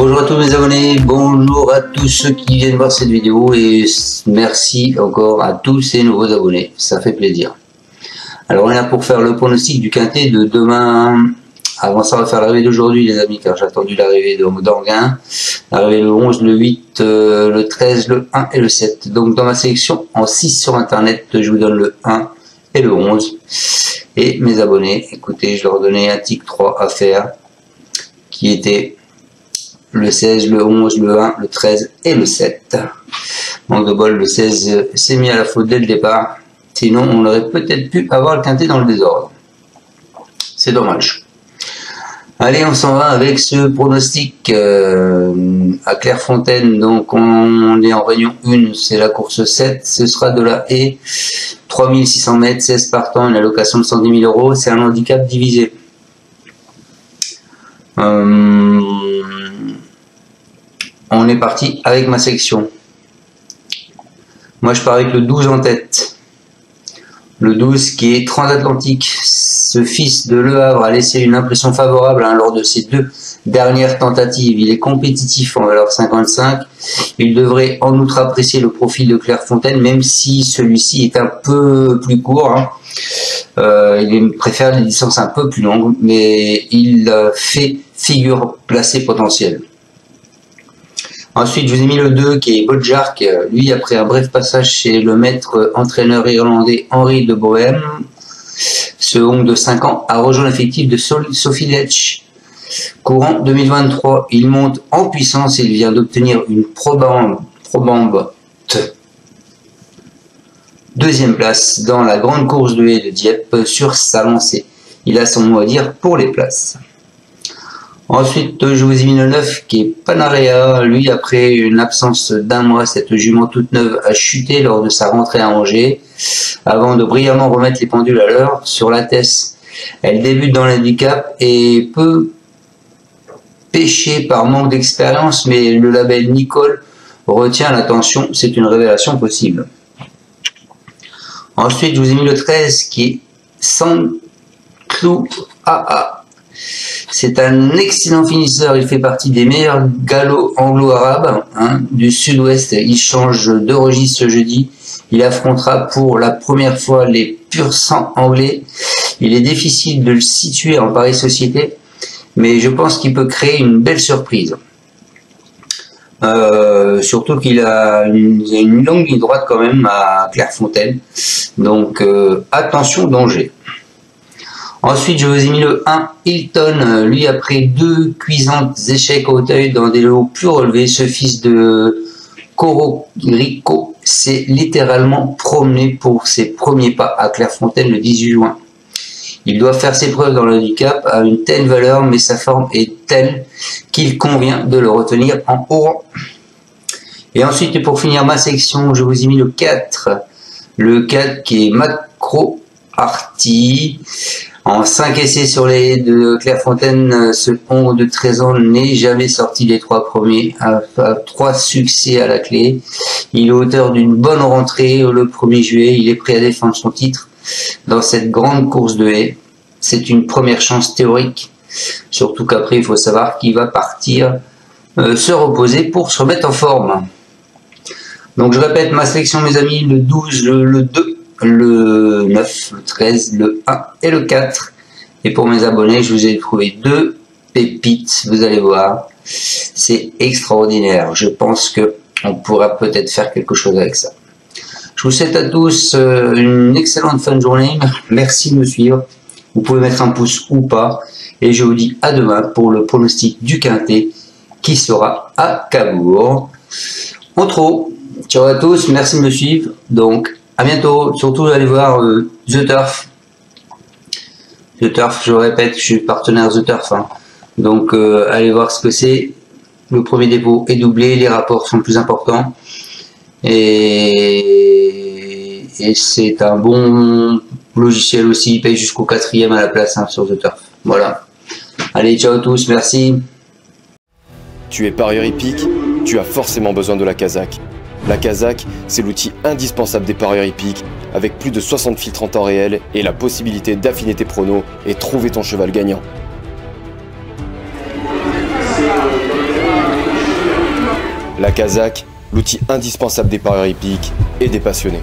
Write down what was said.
Bonjour à tous mes abonnés, bonjour à tous ceux qui viennent voir cette vidéo et merci encore à tous ces nouveaux abonnés, ça fait plaisir. Alors on est là pour faire le pronostic du quintet de demain. Avant ça on va faire l'arrivée d'aujourd'hui les amis, car j'ai attendu l'arrivée d'Anguin. L'arrivée le 11, le 8, le 13, le 1 et le 7. Donc dans ma sélection en 6 sur internet, je vous donne le 1 et le 11. Et mes abonnés, écoutez, je leur donnais un tic 3 à faire, qui était le 16, le 11, le 1, le 13 et le 7. Manque de bol, le 16 s'est mis à la faute dès le départ. Sinon, on aurait peut-être pu avoir le quintet dans le désordre. C'est dommage. Allez, on s'en va avec ce pronostic à Clairefontaine. Donc, on est en réunion 1, c'est la course 7. Ce sera de la haie, 3600 mètres, 16 partants, une allocation de 110 000 €. C'est un handicap divisé. On est parti avec ma section. Moi, je pars avec le 12 en tête. Le 12 qui est transatlantique. Ce fils de Le Havre a laissé une impression favorable lors de ses 2 dernières tentatives. Il est compétitif en valeur 55. Il devrait en outre apprécier le profil de Clairefontaine, même si celui-ci est un peu plus court. Il préfère des distances un peu plus longues, mais il fait figure placée potentielle. Ensuite, je vous ai mis le 2 qui est Bodjark. Lui, après un bref passage chez le maître entraîneur irlandais Henri de Bohème, ce ongle de 5 ans a rejoint l'effectif de Sophie Letch. Courant 2023, il monte en puissance et il vient d'obtenir une probante deuxième place dans la grande course de haie de Dieppe sur sa lancée. Il a son mot à dire pour les places. Ensuite, je vous ai mis le 9 qui est Panarea. Lui, après une absence d'un mois, cette jument toute neuve a chuté lors de sa rentrée à Angers, avant de brillamment remettre les pendules à l'heure sur la Tesse. Elle débute dans l'handicap et peut pêcher par manque d'expérience, mais le label Nicole retient l'attention, c'est une révélation possible. Ensuite, je vous ai mis le 13 qui est Sanclou AA. C'est un excellent finisseur, il fait partie des meilleurs galops anglo-arabes du sud-ouest. Il change de registre ce jeudi. Il affrontera pour la première fois les pur sang anglais. Il est difficile de le situer en pareille société, mais je pense qu'il peut créer une belle surprise. Surtout qu'il a une longue ligne droite quand même à Clairefontaine. Donc attention, danger. Ensuite, je vous ai mis le 1, Hilton. Lui, après 2 cuisantes échecs au Hauteuil dans des lots plus relevés, ce fils de Cororico s'est littéralement promené pour ses premiers pas à Clairefontaine le 18 juin. Il doit faire ses preuves dans le handicap à une telle valeur, mais sa forme est telle qu'il convient de le retenir en haut rang. Et ensuite, pour finir ma section, je vous ai mis le 4. Le 4 qui est Macro Arty. En 5 essais sur les de Clairefontaine, ce ongle de 13 ans n'est jamais sorti des 3 premiers, à 3 succès à la clé. Il est auteur d'une bonne rentrée le 1er juillet, il est prêt à défendre son titre dans cette grande course de haie. C'est une première chance théorique, surtout qu'après il faut savoir qu'il va partir se reposer pour se remettre en forme. Donc je répète ma sélection mes amis, le 12, le 2, le 9, le 13, le 1 et le 4. Et pour mes abonnés, je vous ai trouvé 2 pépites, vous allez voir. C'est extraordinaire. Je pense que on pourra peut-être faire quelque chose avec ça. Je vous souhaite à tous une excellente fin de journée. Merci de me suivre. Vous pouvez mettre un pouce ou pas. Et je vous dis à demain pour le pronostic du quintet qui sera à Cabourg. En trop. Ciao à tous. Merci de me suivre. Donc, à bientôt, surtout allez voir The Turf. The Turf, je répète, je suis partenaire The Turf. Donc allez voir ce que c'est. Le premier dépôt est doublé, les rapports sont plus importants. Et c'est un bon logiciel aussi, il paye jusqu'au 4e à la place sur The Turf. Voilà. Allez, ciao à tous, merci. Tu es parieur hippique, tu as forcément besoin de la Kazakh. La Kazakh, c'est l'outil indispensable des parieurs hippiques, avec plus de 60 filtres en temps réel et la possibilité d'affiner tes pronos et trouver ton cheval gagnant. La Kazakh, l'outil indispensable des parieurs hippiques et des passionnés.